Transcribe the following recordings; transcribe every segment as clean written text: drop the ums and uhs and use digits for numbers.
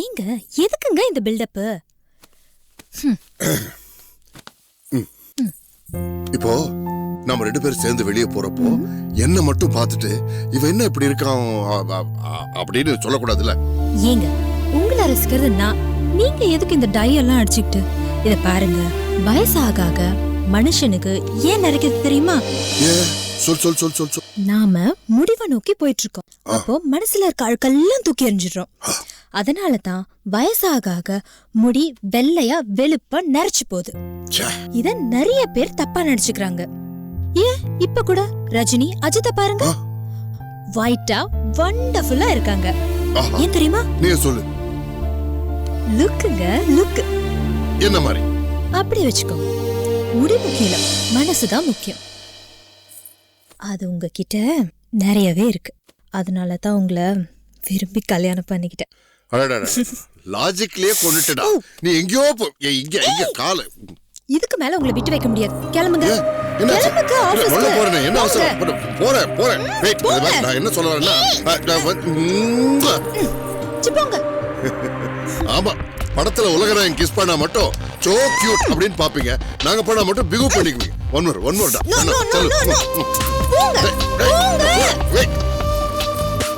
ஏங்க எதுக்குங்க இந்த பில்டப்? இப்போ நம்ம 2 பேரும் சேர்ந்து வெளியே போறப்போ என்ன மட்டும் பார்த்துட்டு இவன் என்ன இப்படி இருக்கான் அப்படின்னு சொல்லக்கூடாதுல்ல. ஏங்க உங்களை ரசிக்கிறது நான், நீங்க எதுக்கு இந்த டை எல்லாம் அடிச்சுக்கிட்டு? இத பாருங்க, வயசாக ஆக மனுஷனுக்கு ஏன் நிறைக்கிறது தெரியுமா? சொல் சொல் சொல் சொல் சொல். நாம முடிவை நோக்கி போயிட்டு இருக்கோம். அப்போ மனசுல இருக்க அழுக்கெல்லாம் தூக்கி எறிஞ்சிடுறோம். அதனாலதான் வயசாக ஆக முடி வெள்ளையா வெளுப்பா நரைச்சு போகுது. இத நிறைய பேர் தப்பா நினைச்சுக்கிறாங்க. ஏன் இப்ப கூட ரஜினி அஜித்த பாருங்க, ஒயிட்டா வண்டர்ஃபுல்லா இருக்காங்க. ஏன் தெரியுமா? நீ சொல்லு. லுக்குங்க, லுக். என்ன மாதிரி? அப்படி வச்சுக்கோ. முடி முக்கியம் இல்ல, மனசுதான் முக்கியம். அது உங்ககிட்ட நிறையவே இருக்கு. அதனாலதான் உங்களை விரும்பி கல்யாணம் பண்ணிக்கிட்டேன். லாஜிக்லயே கொண்டுட்டடா. நீ எங்கயோ இங்க கால. இதுக்கு மேல உங்களை விட்டு வைக்க முடியாது. கிளம்புங்க. கிளம்புங்க ஆபீஸ்க்கு. போறேன். என்ன அவசரம்? போறேன். வெயிட். நான் என்ன சொல்ல வரேன்னா, சிப்போங்க. ஆமா, படத்துல உலகநாயகன் கிஸ் பண்ணா மட்டும் சோ கியூட் அப்படின்னு பாப்பீங்க. நாங்க பண்ணா மட்டும் பிகு பண்ணிக்குவீங்க. ஒன் மோர் டா.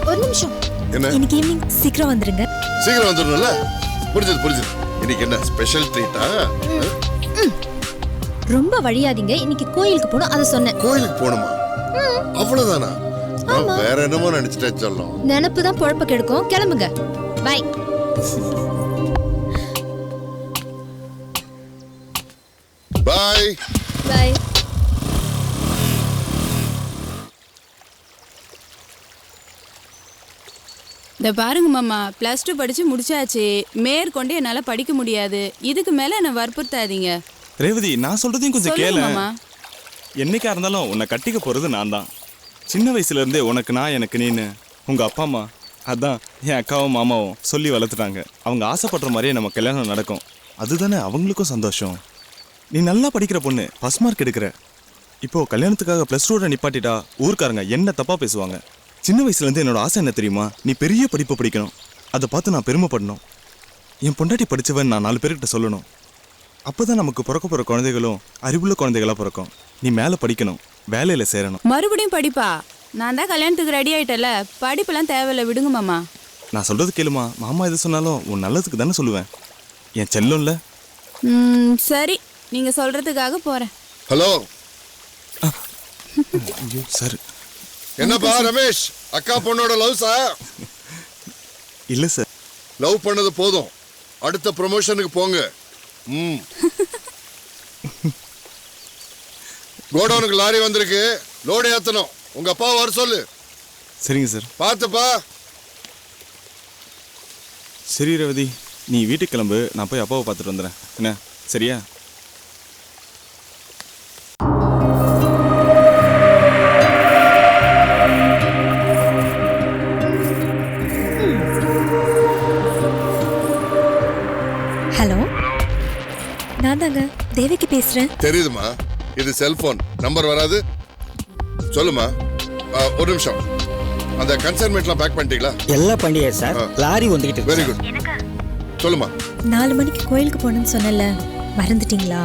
ஒரு நிமிஷம். என்ன? இன்னைக்கு ஈவினிங் சீக்கிரம் வந்துருங்க. சீக்கிரம் வந்துருங்கல்ல? புரிஞ்சது. இன்னைக்கு என்ன ஸ்பெஷல் ட்ரீட்டா? ரொம்ப வழியாதீங்க. இன்னைக்கு கோயிலுக்கு போணும், அத சொன்னேன். கோயிலுக்கு போணுமா? அவ்வளவுதானா? நான் வேற என்னமோ நினைச்சிட்டேன். சொல்லலாம். நினைப்பு தான் பொழப்ப கெடுக்கும். கிளம்புங்க. பை. பை. இந்த பாருங்க மாமா, +2 படிச்சு முடிச்சாச்சு. மேற்கொண்டு என்னால படிக்க முடியாது. இதுக்கு மேல என்ன வற்புறுத்தாதீங்க. ரேவதி, நான் சொல்றதையும் கொஞ்சம் கேளு. என்னைக்கா இருந்தாலும் உன்னை கட்டிக்க போறது நான் தான். சின்ன வயசுல இருந்தே உனக்கு நான், எனக்கு நீன்னு உங்க அப்பா அம்மா, அதான் என் அக்காவும் மாமாவும் சொல்லி வளர்த்துட்டாங்க. அவங்க ஆசைப்படுற மாதிரியே நம்ம கல்யாணம் நடக்கும். அதுதானே அவங்களுக்கும் சந்தோஷம். நீ நல்லா படிக்கிற பொண்ணு, ஃபர்ஸ்ட் மார்க் எடுக்கிற. இப்போ கல்யாணத்துக்காக +2 நிப்பாட்டிட்டா ஊருக்காரங்க என்ன தப்பா பேசுவாங்க. சின்ன வயசுலேருந்து என்னோட ஆசை என்ன தெரியுமா? நீ பெரிய படிப்பை படிக்கணும். அதை பார்த்து நான் பெருமைப்படணும். என் பொண்டாட்டி படித்தவன் நான் 4 பேர்கிட்ட சொல்லணும். அப்போ தான் நமக்கு பிறக்க போகிற குழந்தைகளும் அறிவுள்ள குழந்தைகளாக பிறக்கும். நீ மேலே படிக்கணும், வேலையில் சேரணும். மறுபடியும் படிப்பா? நான் தான் கல்யாணத்துக்கு ரெடி ஆயிட்டல, படிப்பெல்லாம் தேவையில்லை, விடுங்க மாமா. நான் சொல்கிறது கேளுமா. மாமா எது சொன்னாலும் உன் நல்லதுக்கு தானே சொல்லுவேன். என் செல்லம்ல. சரி, நீங்கள் சொல்கிறதுக்காக போகிறேன். ஹலோ. சார். என்னப்பா ரமேஷ், அக்கா பொண்ணோட லவ்ஸா? இல்ல சார். லவ் பண்ணது போதும், அடுத்த ப்ரமோஷனுக்கு போங்க. கோடவுனுக்கு லாரி வந்திருக்கு, லோடு ஏத்தணும். உங்க அப்பா வர சொல்லு. சரிங்க சார். பார்த்துப்பா. சரி ரேவதி, நீ வீட்டுக்கு கிளம்பு. நான் போய் அப்பாவை பார்த்துட்டு வந்துடுறேன். என்ன சரியா? ஹலோ, நான் தாங்க தேவிக்கு பேசுறேன். தெரியுதுமா, இது செல்போன் நம்பர் வராது. சொல்லுமா. ஒரு நிமிஷம். அந்த கன்சைன்மெண்ட்லாம் பேக் பண்ணிட்டீங்களா? எல்லாம் பண்ணியா சார்? லாரி வந்துகிட்டு. Very good. சொல்லுமா. 4 மணிக்கு கோயிலுக்கு போகணும்னு சொன்னல, மறந்துட்டீங்களா?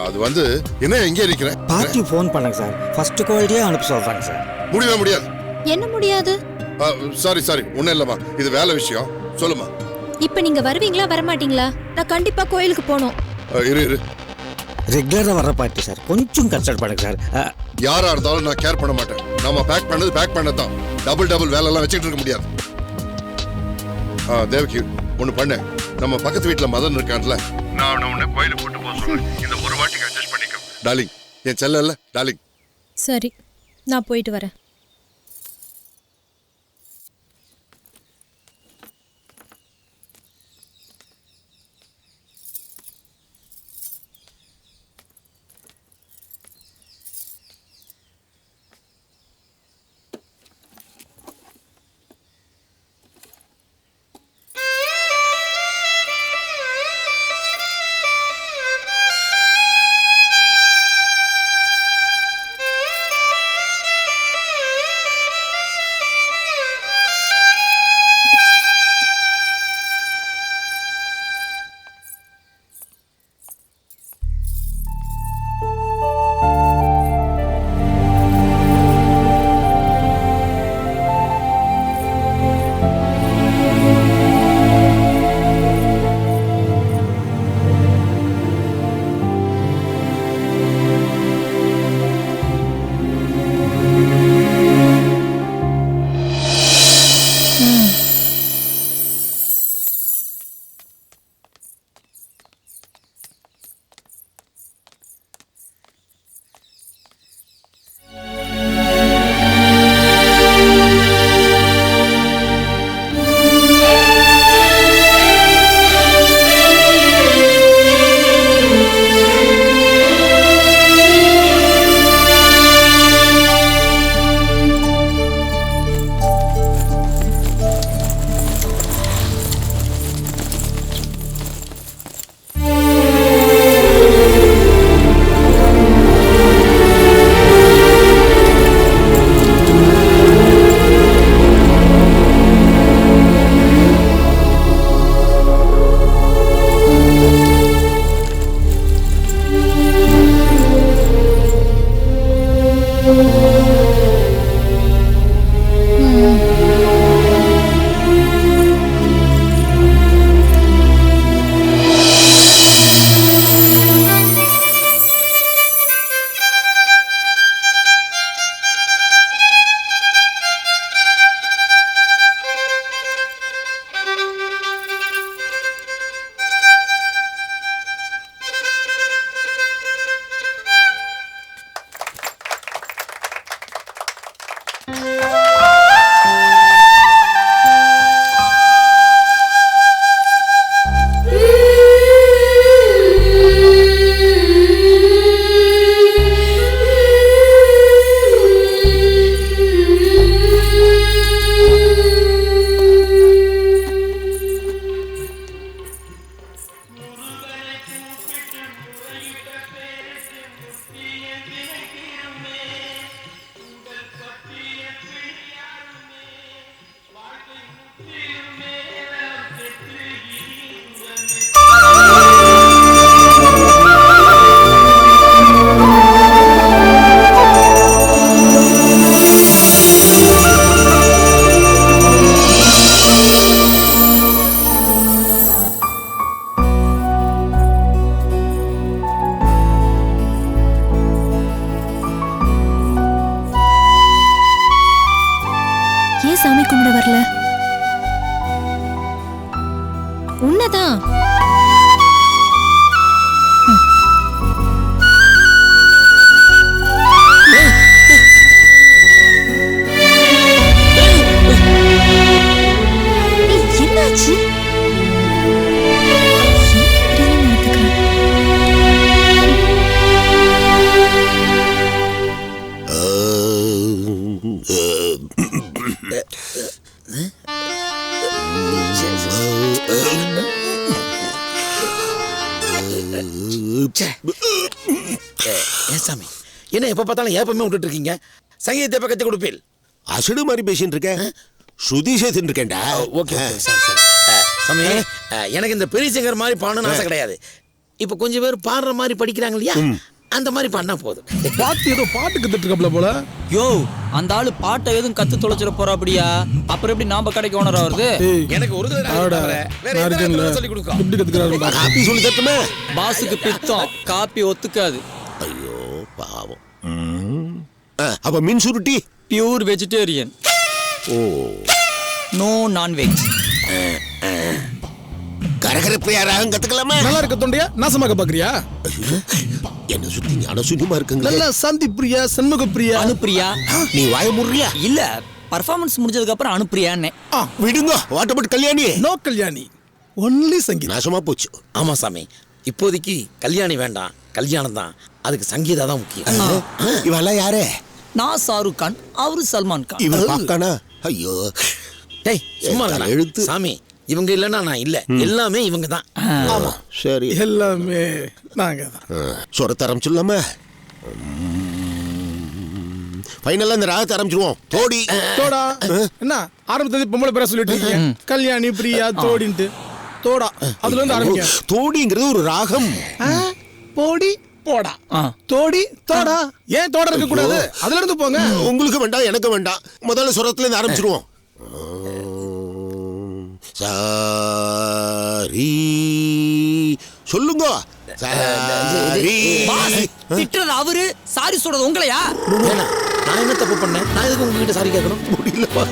அது வந்து என்ன எங்கே இருக்கிறேன்? பார்ட்டி ஃபோன் பண்ணுங்க சார். ஃபர்ஸ்ட் குவாலிட்டியே அனுப்ப சொல்றாங்க சார். முடியாது. என்ன முடியாது? சாரி ஒண்ணும் இல்லம்மா, இது வேலை விஷயம். சொல்லுமா. இப்ப நீங்க வருவீங்களா வரமாட்டீங்களா? நான் கண்டிப்பா கோயிலுக்கு போகணும். இரு. ரெகுலரா வர்ற பார்ட்டி சார், கொஞ்சம் கன்சல்ட் பண்ணுங்க சார். யாரா இருந்தாலும் நான் கேர் பண்ண மாட்டேன். நாம பேக் பண்ணதான். டபுள் வேலை எல்லாம் வச்சுட்டு இருக்க முடியாது. தேவகி ஒண்ணு பண்ண, நம்ம பக்கத்து வீட்டுல மதன் இருக்கான்ல, நான் உன்னை கோயிலுக்கு கூட்டு போக சொல்றேன். இந்த ஒரு வாட்டிக்கு அட்ஜஸ்ட் பண்ணிக்கோ டார்லிங். என் செல்ல டார்லிங். சரி, நான் போயிட்டு வரேன். ஏன் சாமி கும்பிட வரல? உன்னதான். என்னாச்சு? ஏன் சாமி என்ன எப்ப பார்த்தாலும் ஏப்பமே விட்டுட்டு இருக்கீங்க? சங்கீதத்தை எப்ப கத்து கொடுப்பீள்? அசடு மாதிரி பேசிட்டு இருக்கேன். ஸ்ருதி சேர்த்துட்டு இருக்கேன்டா. ஓகே சரி சரி. சாமி எனக்கு இந்த பெரிய சிங்கர் மாதிரி பாடணும்னு ஆசை கிடையாது. இப்ப கொஞ்சம் பேர் பாடுற மாதிரி படிக்கிறாங்க இல்லையா, அந்த மாதிரி பண்ணா போதும். பாட்டு ஏதோ பாட்டு கத்துட்டு இருக்கப்பல போல. யோ அந்த ஆளு பாட்டை எதுவும் கத்து தொலைச்சிட போறா அப்படியா? அப்புறம் எப்படி நாம கடைக்கு ஓனர் ஆகுறது? எனக்கு ஒரு சொல்லி கொடுக்கும். எப்படி கத்துக்கிறாரு? காப்பி சொல்லி தட்டுமே. பாஸுக்கு பித்தம் காப்பி ஒத்துக்காது. ஐயோ பாவம். அப்ப மீன் சுருட்டி pure vegetarian. Oh no non veg. கரகரப்பு யாராக கத்துக்கலாமா? நல்லா இருக்க தொண்டையா நாசமாக்க பாக்குறியா? என்ன சுத்தி ஞானசூன்யமா இருக்குங்களா? நல்ல சாந்தி பிரியா, சண்முக பிரியா, அனுப்பிரியா? நீ வாய முறியா? இல்ல பர்ஃபார்மன்ஸ் முடிஞ்சதுக்கு அப்புறம் அனுப்பிரியான்னு. விடுங்க. வாட்டப்பட்டு கல்யாணி. நோ கல்யாணி, ஒன்லி சங்கீதம். நாசமா போச்சு. ஆமா சாமி, இப்போதைக்கு கல்யாணி வேண்டாம், கல்யாணம் தான். அதுக்கு சங்கீதா தான் முக்கியம். இவெல்லாம் யாரு? நான் ஷாருக் கான், அவரு சல்மான் கான். இவன் பாக்கானா? ஐயோ டேய் சும்மா எழுத்து. எழுத்து சாமி, இவங்க இல்லைன்னா நான் இல்ல, எல்லாமே இவங்க தான். ஆமா சரி. எல்லாமே நாங்க தான். சொரத்த ஆரம்பிச்சிடலாமா? ஃபைனலா இந்த ராகத்தை ஆரம்பிச்சிருவோம். தோடி தோடா என்ன ஆரம்பத்துல பொம்பளை பேர சொல்லிட்டு இருக்கீங்க. கல்யாணி பிரியா தோடின்ட்டு. தோடா அதுல இருந்து ஆரம்பிங்க. தோடிங்கிறது ஒரு ராகம். போடி போடா, தோடி தோடா. ஏன் தோட இருக்க கூடாது? அதுல இருந்து போங்க. உங்களுக்கு வேண்டாம், எனக்கு வேண்டாம். முதல்ல சொரத்துல இருந்து ஆரம்பிச்சிருவோம். சாரி சொல்லுங்க. திட்டுறது அவரு, சாரி சொல்றது உங்களையா? நான் என்ன தப்பு பண்ணேன்? நான் எதுக்கு உங்ககிட்ட சாரி கேட்கணும்? முடியலப்பா.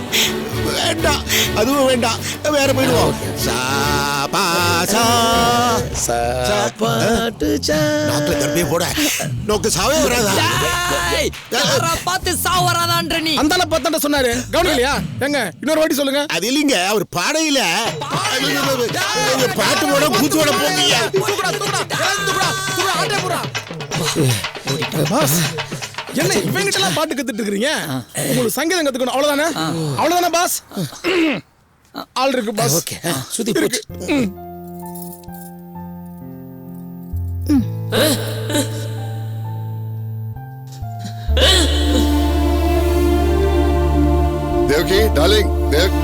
வேண்டாம், அதுவும் வேண்டாம். வேற போயிடுவோம். நாக்குல கர்ப்பியே போட நோக்கு சாவே வராதா? பார்த்து சாவு வராதான்ற நீ. அந்தால பார்த்தாண்ட சொன்னாரு, கவனிக்கலையா? எங்க இன்னொரு வாட்டி சொல்லுங்க. அது இல்லைங்க, அவர் பாடையில பாட்டு போட கூத்து போட போங்க. என்ன இவங்கிட்ட எல்லாம் பாட்டு கத்துட்டு இருக்கீங்க? உங்களுக்கு சங்கீதம் கத்துக்கணும் அவ்வளவுதானே? அவ்வளவுதானே பாஸ்? ஆள் இருக்கு பாஸ். ஓகே சுத்தி போச்சு. தேவகி டார்லிங், தேவ்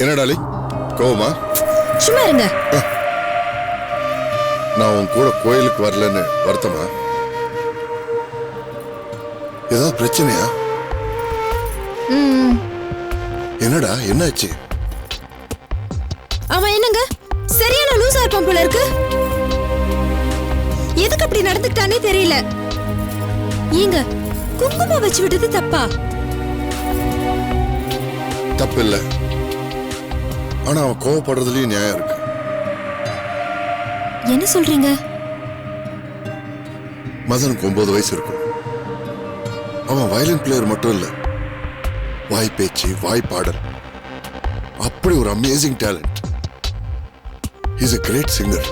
என்ன டார்லிங், கோவமா? சும்மா இருங்க. நான் உன் கூட கோயிலுக்கு வரலன்னு வருத்தமா? ஏதாவது பிரச்சனையா? என்னடா என்னாச்சு? அவன் என்னங்க சரியான லூசா இருப்பான் போல இருக்கு. எதுக்கு அப்படி நடந்துக்கிட்டானே தெரியல. ஏங்க குங்குமம் வச்சு விட்டது தப்பா? தப்பு இல்ல, ஆனா அவன் கோவப்படுறதுலயும் நியாயம் இருக்கு. என்ன சொல்றீங்க? மதனுக்கு 9 வயசு இருக்கும். அவன் வயலின் பிளேயர் மட்டும் இல்ல, வாய் பேச்சு, வாய் பாடல், அப்படி ஒரு amazing talent. Is a great singer.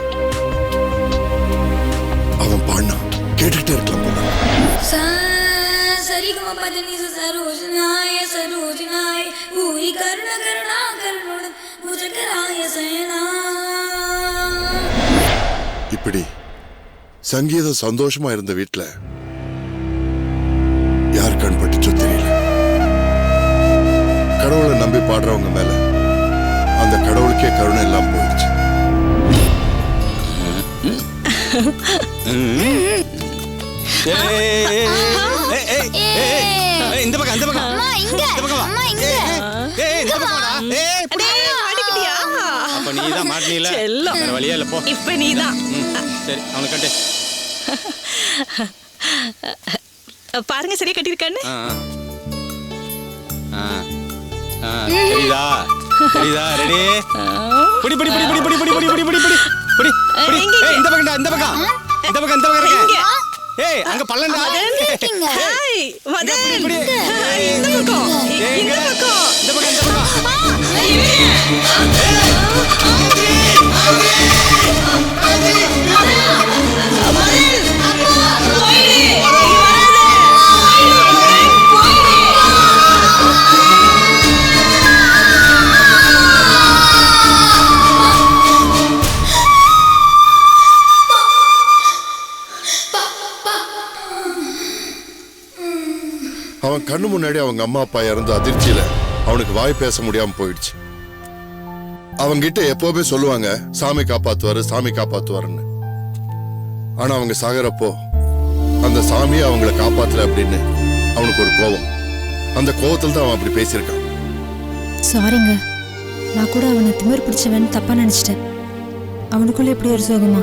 அவன் பாடினா கேட்டுக்கிட்டே இருக்கலாம் போல. இப்படி சங்கீதம் சந்தோஷமா இருந்த வீட்டுல யார் கண் பட்டுச்சோ தெரியல. கடவுளை நம்பி பாடுறவங்க மேல அந்த கடவுளுக்கே கருணை இல்லாம போயிடுச்சு. இந்த பக்கம் அந்த பக்கம் அப்ப நீதான் மாட்டினீல, வேற வழியா இல்ல போ. இப்ப நீதான். சரி அவனை கட்டு. பாருங்க சரியா கட்டிருக்கான்னு. சரிதா சரிதா ரெடி. புடி புடி புடி புடி புடி புடி புடி புடி புடி புடி புடி புடி. ஏய் இந்த பக்கம்டா, இந்த பக்கம் இந்த பக்கம் இந்த பக்கம் இருக்க. ஏய் அங்க பள்ளம்டா. ஹாய் வதன். இந்த பக்கம் இந்த பக்கம் இந்த பக்கம் இந்த பக்கம். அவன் கண்ணு முன்னாடி அவங்க அம்மா அப்பா இறந்த அதிர்ச்சியில அவனுக்கு வாய் பேச முடியாம போயிடுச்சு. அவங்கிட்ட எப்பவுமே சொல்லுவாங்க சாமி காப்பாத்துவாரு சாமி காப்பாத்துவாருன்னு. ஆனா அவங்க சாகரப்போ அந்த சாமியை அவங்கள காப்பாத்தல அப்படின்னு அவனுக்கு ஒரு கோபம். அந்த கோபத்துல தான் அவன் அப்படி பேசியிருக்கான். சாரிங்க, நான் கூட அவனை திமிர் பிடிச்சவன் தப்பா நினைச்சிட்டேன். அவனுக்குள்ள எப்படி ஒரு சோகமா?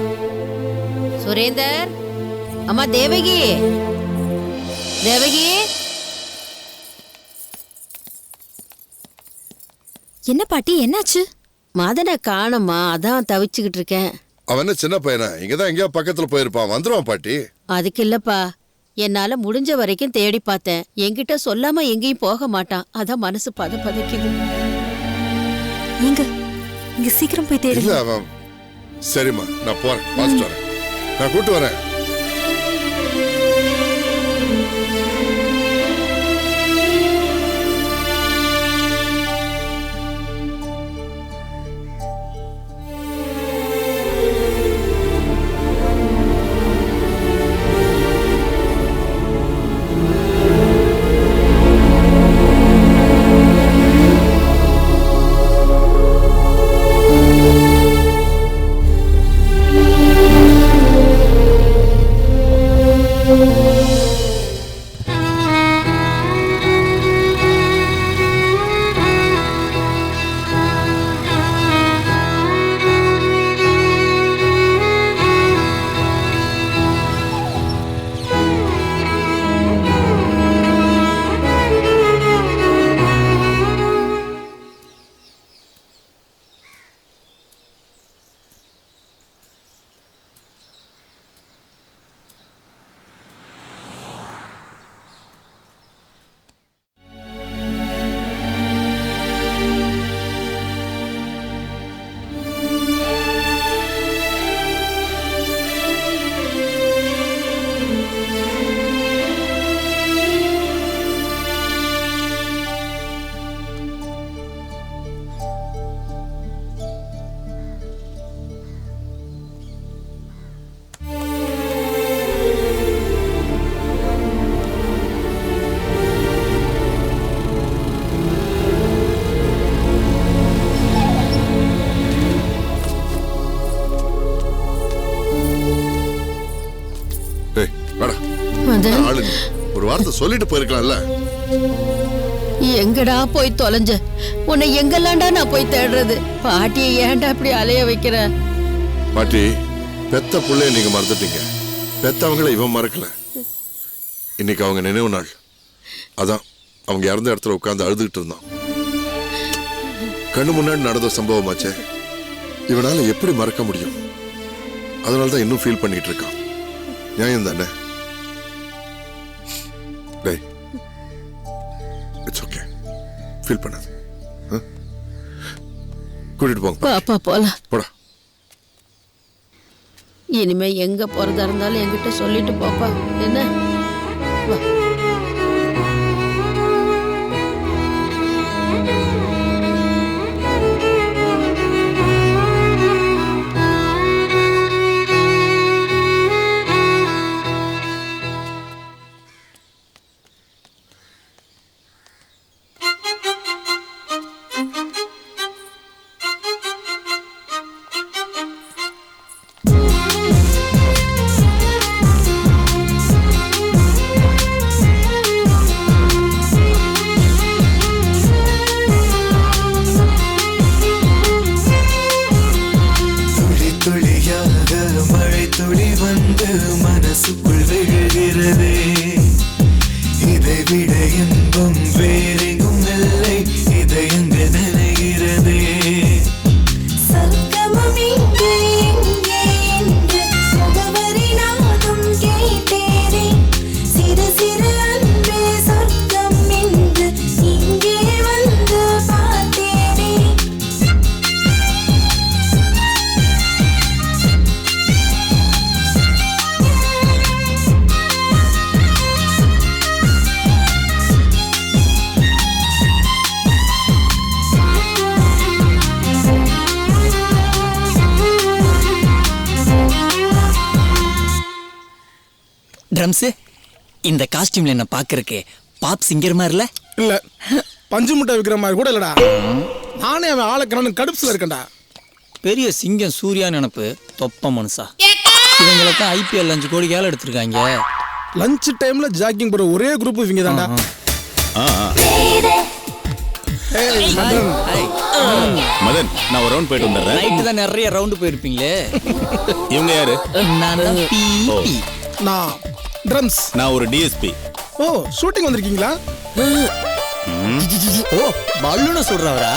சுரேந்தர், அம்மா தேவகி, தேவகி. என்ன பாட்டி, என்னாச்சு? மதனை காணோமா, அதான் தவிச்சுக்கிட்டு இருக்கேன். அவன் சின்ன பையனா, இங்கதான் எங்கேயோ பக்கத்துல போயிருப்பான், வந்துருவான் பாட்டி. அதுக்கு இல்லப்பா, என்னால முடிஞ்ச வரைக்கும் தேடி பார்த்தேன். என்கிட்ட சொல்லாம எங்கேயும் போக மாட்டான். அதான் மனசு பதக்குது. இங்க சீக்கிரம் போய் தேடு. இல்ல அவன். சரிம்மா, நான் போறேன், பார்த்துட்டு வரேன், நான் கூட்டு வரேன். ஒரு வார்த்தை சொல்லிட்டு போயிருக்கலாம்ல. எங்கடா போய் தொலைஞ்ச? உன்னை எங்கெல்லாம்டா நான் போய் தேடுறது? பாட்டியை ஏன்டா அப்படி அலைய வைக்கிற? பாட்டி, பெத்த புள்ளைய நீங்க மறந்துட்டீங்க. பெத்தவங்கள இவன் மறக்கல. இன்னைக்கு அவங்க நினைவு நாள். அதான் அவங்க இறந்த இடத்துல உட்கார்ந்து அழுதுகிட்டு இருந்தான். கண்ணு முன்னாடி நடந்த சம்பவமாச்சே, இவனால எப்படி மறக்க முடியும்? அதனாலதான் இன்னும் ஃபீல் பண்ணிட்டு இருக்கான். நியாயம் தானே? டேய், இட்ஸ் ஓகே, ஃபீல் பண்ணாத. கூட்டிட்டு போங்க. பாப்பா போலாம். போடா. இனிமே எங்க போறதா இருந்தாலும் என்கிட்ட சொல்லிட்டு போப்பா. என்ன வா. மனசுக்குள் விழுகிறதே, இதை விட இன்பம் வேறெங்கும் இல்லை, இதை அங்கு நினைகிறதே. சங்கமம் இங்கே எங்கே என்று முகவரி நானும் கேட்டேனே, சிறு சிறு அன்பே சொர்க்கம் என்று இங்கே வந்து பார்த்தேனே. ட்ரம்ஸ், இந்த காஸ்டியூம்ல என்ன பாக்குறக்கு பாப் சிங்கர் மாதிரி இல்ல? இல்ல, பஞ்சு முட்டை விற்கிற மாதிரி கூட இல்லடா. நானே அவன் ஆளுக்கு கடுப்புல இருக்கேன்டா. பெரிய சிங்கம் சூர்யா நினப்பு தொப்ப மனுஷா. இவங்களை தான் IPL 5 கோடி கேல எடுத்திருக்காங்க. லஞ்ச் டைம்ல ஜாக்கிங் போற ஒரே குரூப் இவங்க தான்டா. மதன், நான் ஒரு ரவுண்ட் போயிட்டு வந்துடுறேன். நைட்டு தான் நிறைய ரவுண்டு போயிருப்பீங்களே. இவங்க யாரு? நான் தான் பிபி. நான் ட்ரம்ஸ். நான் ஒரு DSP. ஓ, ஷூட்டிங் வந்திருக்கீங்களா? ஓ, பல்லுன சொல்றவரா?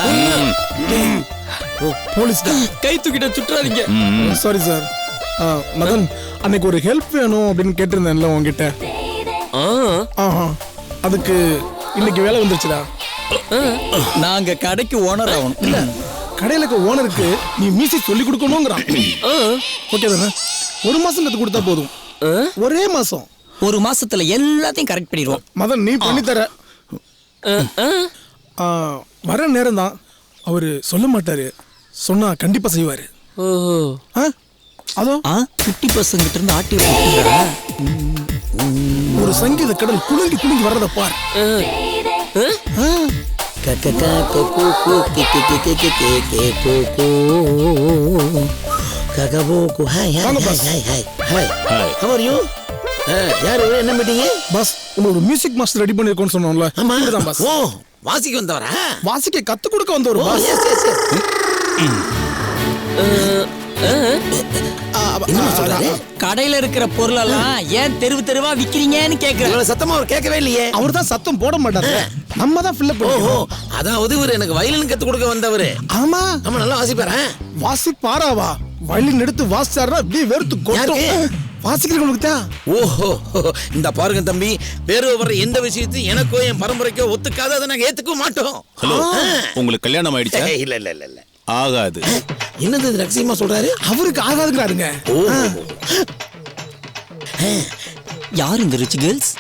ஓ, போலீஸ் தான். கை தூக்கிட்ட சுற்றாதீங்க. Sorry sir. மதன், அன்னைக்கு ஒரு ஹெல்ப் வேணும் அப்படின்னு கேட்டிருந்தேன்ல உங்ககிட்ட. அதுக்கு இன்னைக்கு வேலை வந்துருச்சுடா. நாங்க கடைக்கு ஓனர் ஆகணும். இல்ல, கடையில ஓனருக்கு நீ மியூசிக் சொல்லி கொடுக்கணுங்கிறான். ஓகே தானே? ஒரு மாசம் கத்து கொடுத்தா போதும். ஒரே மாசம். ஒரு மாசத்துல எல்லாத்தையும் கரெக்ட் பண்ணிடுவோம். மதன், நீ பண்ணி தர. வர நேரம் தான். அவரு சொல்ல மாட்டாரு, சொன்னா கண்டிப்பா செய்வாரு. அதோ குட்டி பசங்கிட்ட இருந்து ஆட்டி ஒரு சங்கீத கடல் குலுங்கி குலுங்கி வர்றத பார். என்ன மீட்டிங் பாஸ்? ஒரு மியூசிக் மாஸ்டர் ரெடி பண்ணிருக்கோம்னு சொன்னோம்ல. ஆமா பாஸ். ஓ, வாசிக்க வந்தவரா? வாசிக்க கத்து கொடுக்க வந்தவர் பாஸ். கடையில இருக்கிற பொருள் எல்லாம் ஏன் தெருவு தெருவா விக்கிறீங்கன்னு கேக்குறேன். சத்தமா அவர் கேட்கவே இல்லையே. அவர் தான் சத்தம் போட மாட்டாரு. நம்ம தான் ஃபில் பண்ணுவோம். அதாவது இவர் எனக்கு வயலின் கத்து கொடுக்க வந்தவரு. ஆமா, நம்ம நல்லா வாசிப்பாரா? வாசிப்பாராவா? வயலின் எடுத்து வாசிச்சாருன்னா அப்படியே வெறுத்து கொட்டும். வாசிக்கிறவங்களுக்கு தான். ஓஹோ, இந்த பாருங்க தம்பி, வேறு வர எந்த விஷயத்தையும் எனக்கோ என் பரம்பரைக்கோ ஒத்துக்காத, அதை நாங்க ஏத்துக்க மாட்டோம். ஹலோ, உங்களுக்கு கல்யாணம் ஆயிடுச்சா? இல்ல இல்ல இல்ல இல்ல. ஆகாது. என்னது இது ரகசியமா சொல்றாரு? அவருக்கு ஆகாதுங்கிறாருங்க. யார் இந்த ரிச் கேர்ள்ஸ்?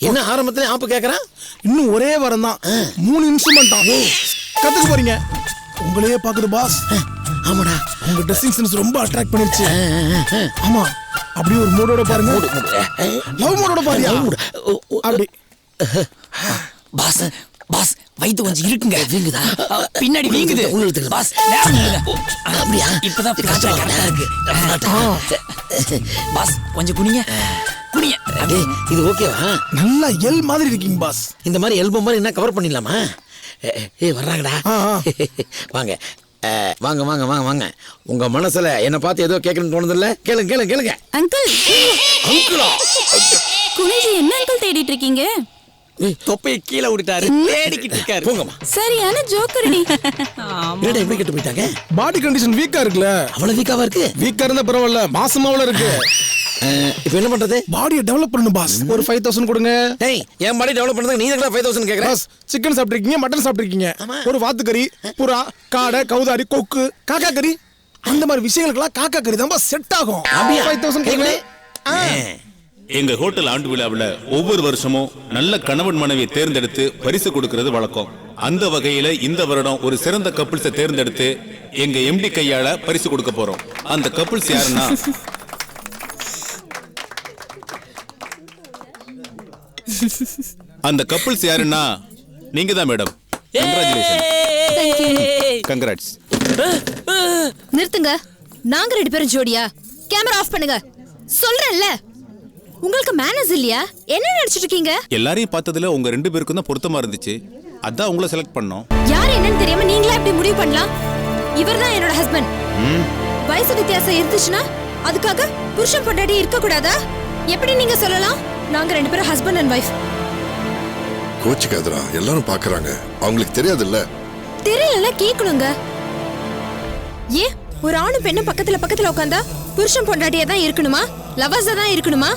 என்ன ஆரம்பத்துல ஆப்பு கேக்குறான்? இன்னும் ஒரே வாரம் தான். 3 இன்ஸ்ட்ருமெண்ட் தான் கத்துக்க போறீங்க. உங்களையே பாக்குது பாஸ். ஆமாடா, உங்க ட்ரெஸ்ஸிங் சென்ஸ் ரொம்ப அட்ராக்ட் பண்ணிருச்சு. ஆமா, அப்படியே ஒரு மூடோட பாருங்க. லவ் மூடோட பாருங்க. அப்படி பாஸ் பாஸ் வயித்து கொஞ்சம் இருக்குங்க. வீங்குதா? பின்னாடி வீங்குது. பாஸ் அப்படியா? இப்பதான் கரெக்டா இருக்கு. பாஸ் கொஞ்சம் குனிங்க குனிங்க. இது ஓகேவா? நல்லா எல் மாதிரி இருக்கீங்க பாஸ். இந்த மாதிரி எல்பம் மாதிரி என்ன கவர் பண்ணிடலாமா? ஏய் வர்றாங்கடா, வாங்க. வாங்க வாங்க வாங்க வாங்க. உங்க மனசுல என்ன பார்த்து ஏதோ கேட்கணும்னு தோணுதில்ல? கேளுங்க கேளுங்க கேளுங்க. அங்கிள் அங்கிளா? குனிஜி என்ன அங்கிள் தேடிட்டு இருக்கீங்க? தொப்பையை கீழே விட்டுட்டாரு, தேடிக்கிட்டு இருக்காரு. போங்கம்மா. சரியான ஜோக்கர்டி. என்னடா எப்படி கெட்டு போயிட்டாங்க? பாடி கண்டிஷன் வீக்கா இருக்குல்ல? அவ்வளவு வீக்காவா இருக்கு? வீக்கா இருந்தா பரவாயில்ல, மாசமாவல இருக்கு. இப்போ என்ன பண்றது? பாடியை டெவலப் பண்ணணும் பாஸ். ஒரு 5000 கொடுங்க. டேய், என் பாடி டெவலப் பண்றதுக்கு நீ எதுக்கு 5000 கேக்குற? பாஸ், சிக்கன் சாப்பிட்டிருக்கீங்க, மட்டன் சாப்பிட்டிருக்கீங்க, ஒரு வாத்துக்கறி, புறா, காடை, கௌதாரி, கொக்கு, காக்கா கறி, அந்த மாதிரி விஷயங்களுக்கெல்லாம் காக்கா கறி தான் பாஸ் செட் ஆகும். 5000 கொடுங்க. எங்க ஹோட்டல் ஆண்டு விழாவில் ஒவ்வொரு வருஷமும் நல்ல கணவன் மனைவியை தேர்ந்தெடுத்து பரிசு கொடுக்கிறது வழக்கம். அந்த வகையில இந்த வருடம் ஒரு சிறந்த கப்பிள்ஸை தேர்ந்தெடுத்து எங்க எம்டி கையால பரிசு கொடுக்க போறோம். அந்த கப்பிள்ஸ் யாருன்னா நீங்க தான் மேடம். கங்க்ராட்ஸ். நிறுத்துங்க. நாங்க 2 பேரும் ஜோடியா? கேமரா ஆஃப் பண்ணுங்க. சொல்றேன்ல, உங்களுக்கு மேனர்ஸ் இல்லையா? என்ன நினைச்சிட்டு இருக்கீங்க? எல்லாரையும் பார்த்ததுல உங்க 2 பேருக்கும் தான் பொருத்தமா இருந்துச்சு. அதான் உங்களை செலக்ட் பண்ணோம். யார் என்னன்னு தெரியாம நீங்களே எப்படி முடிவு பண்ணலாம்? இவர்தான் என்னோட ஹஸ்பண்ட். வயசு வித்தியாசம் இருந்துச்சுன்னா அதுக்காக புருஷன் பொண்டாட்டி இருக்க கூடாதா? எப்படி நீங்க சொல்லலாம்? நாங்க 2 பேரும் ஹஸ்பண்ட் அண்ட் வைஃப். கோச்சிக்காதடா, எல்லாரும் பாக்குறாங்க. அவங்களுக்கு தெரியாதுல்ல? தெரியலல, கேட்கணுங்க. ஏன் ஒரு ஆணும் பெண்ணும் பக்கத்துல உட்கார்ந்தா புருஷன் பொண்டாட்டியா தான் இருக்கணுமா? லவர்ஸா தான் இருக்கணுமா?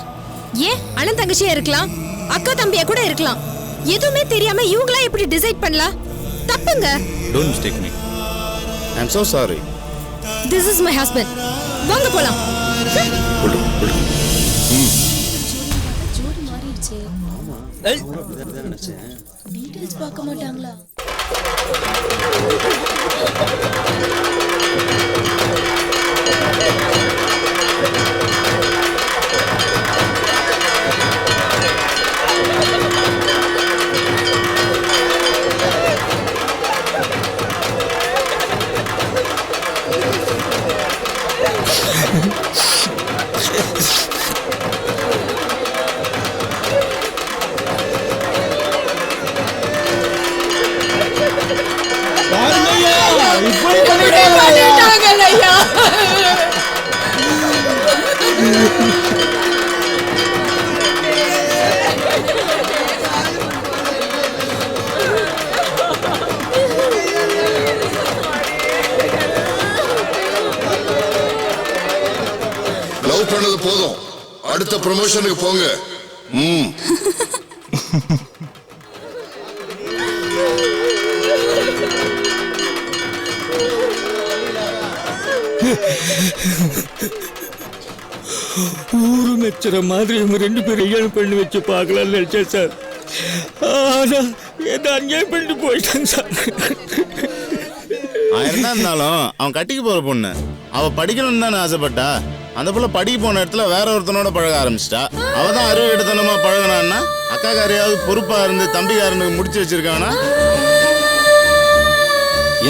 ஏன் அண்ணன் தங்கச்சியா இருக்கலாம், அக்கா தம்பியா கூட இருக்கலாம். எதுவுமே தெரியாம இவங்களா எப்படி டிசைட் பண்ணலாம்? தப்புங்க. Don't mistake me. I'm so sorry. This is my husband. வாங்க போலாம். ஜோடி மாறிடுச்சு. டீடைல்ஸ் பார்க்க மாட்டாங்களா? லவ் பண்ணது போதும், அடுத்த ப்ரமோஷனுக்கு போங்க. ஊரு மெச்சுற மாதிரி இவங்க 2 பேரும் ஏழு பண்ணி வச்சு பார்க்கலாம்னு நினைச்சேன் சார். ஆனா என்ன அநியாயம் பண்ணிட்டு போயிட்டாங்க சார். ஆயிரம் இருந்தாலும் அவன் கட்டிக்கு போற பொண்ணு, அவ படிக்கணும்னு தானே ஆசைப்பட்டா. அந்த புள்ள படிக்க போன இடத்துல வேற ஒருத்தனோட பழக ஆரம்பிச்சிட்டா. அவதான் அறிவு எடுத்தனமா பழகினான்னா அக்காக்காரியாவது பொறுப்பா இருந்து தம்பிக்காரனுக்கு முடிச்சு வச்சிருக்கானா?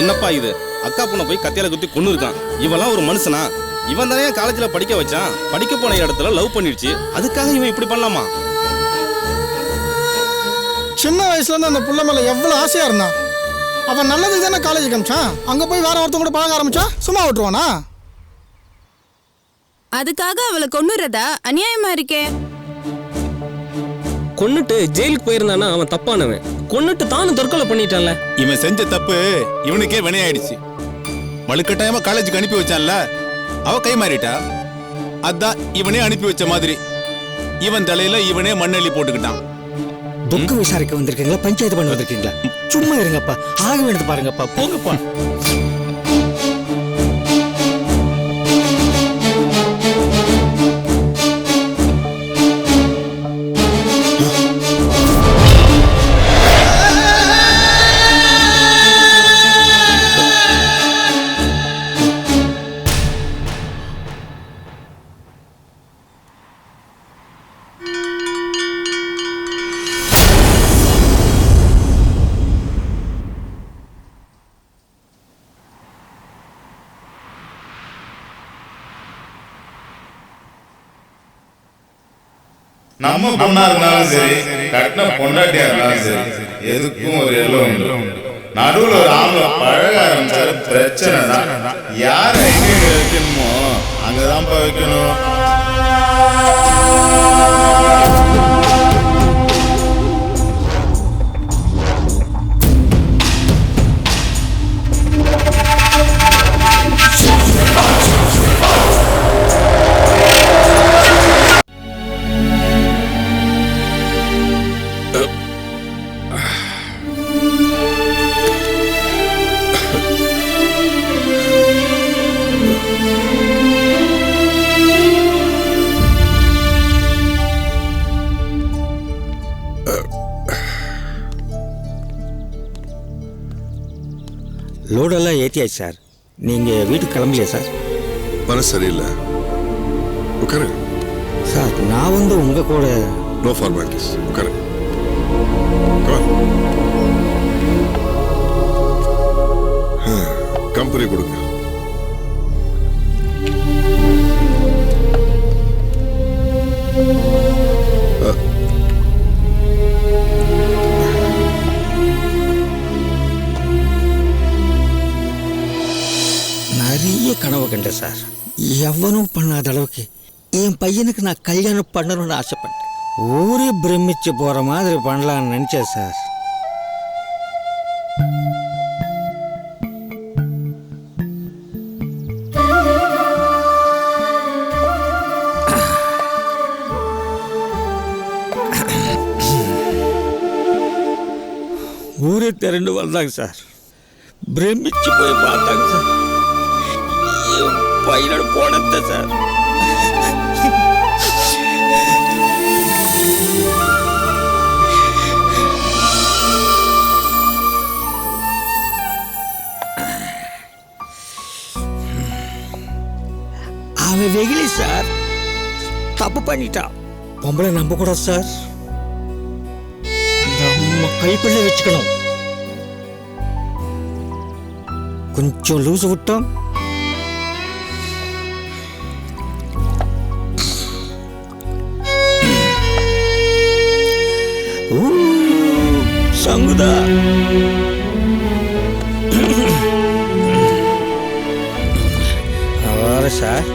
என்னப்பா இது? அக்கா பொண்ணை போய் கத்தியால குத்தி கொண்டு இருக்கான். இவெல்லாம் ஒரு மனுஷனா? இவன் தானே காலேஜ்ல படிக்க வச்சான். படிக்க போன இடத்துல லவ் பண்ணிடுச்சு. அதுக்காக இவன் இப்படி பண்ணலாமா? சின்ன வயசுல இருந்து அந்த புள்ள மேல எவ்வளவு ஆசையா இருந்தான். அவன் நல்லது தானே காலேஜ் காமிச்சான். அங்க போய் வேற ஒருத்தன் கூட பழக ஆரம்பிச்சா சும்மா விட்டுருவானா? அதுக்காக அவளை கொன்னுறதா? அநியாயமா இருக்கே. கொன்னுட்டு ஜெயிலுக்கு போயிருந்தானா அவன் தப்பானவன். கொன்னுட்டு தானும் தற்கொலை பண்ணிட்டான்ல. இவன் செஞ்ச தப்பு இவனுக்கே வினையாயிடுச்சு. வலுக்கட்டாயமா காலேஜுக்கு அனுப்பி வச்சான்ல, அவ கை மாறிட்டா. அதான் இவனே அனுப்பி வச்ச மாதிரி இவன் தலையில இவனே மண்ணெள்ளி போட்டுக்கிட்டான். துக்க விசாரிக்க வந்திருக்கீங்களா, பஞ்சாயத்து பண்ண வந்திருக்கீங்களா? சும்மா இருங்கப்பா, ஆக வேண்டியது பாருங்கப்பா, போங்கப்பா. நம்ம பொண்ணா இருந்தாலும் சரி, கட்டின பொண்டாட்டியா இருந்தாலும் சரி, எதுக்கும் ஒரு எல்லை உண்டு. நடுவில் ஒரு ஆம்பளை பழக ஆரம்பிச்சாரு பிரச்சனை தான். யாரை எங்க வைக்கணுமோ அங்கதான்ப்பா வைக்கணும். லோடெல்லாம் ஏற்றியாச்சு சார். நீங்கள் வீட்டுக்கு கிளம்பலையா சார்? மனசு சரியில்லை, உட்காரு. சார் நான் வந்து உங்கள் கூட நோ ஃபார்மாலிட்டிஸ், உட்காரு. கம்பெனி கொடுங்க. நிறைய கனவு கண்டேன் சார். எவனும் பண்ணாத அளவுக்கு என் பையனுக்கு நான் கல்யாணம் பண்ணணும்னு ஆசைப்பட்டேன். ஊரே பிரமிச்சு போகிற மாதிரி பண்ணலான்னு நினச்சேன் சார். ஊரே திரண்டு வந்தாங்க சார். பிரமிச்சு போய் பார்த்தாங்க சார். பையனோட போனத்தை சார். அவன் வெகுளி சார், தப்பு பண்ணிட்டான். பொம்பளை நம்ப கூடாது சார், நம்ம கைக்குள்ள வச்சுக்கணும். கொஞ்சம் லூஸ் விட்டோம் சங்குதா. வர சார்.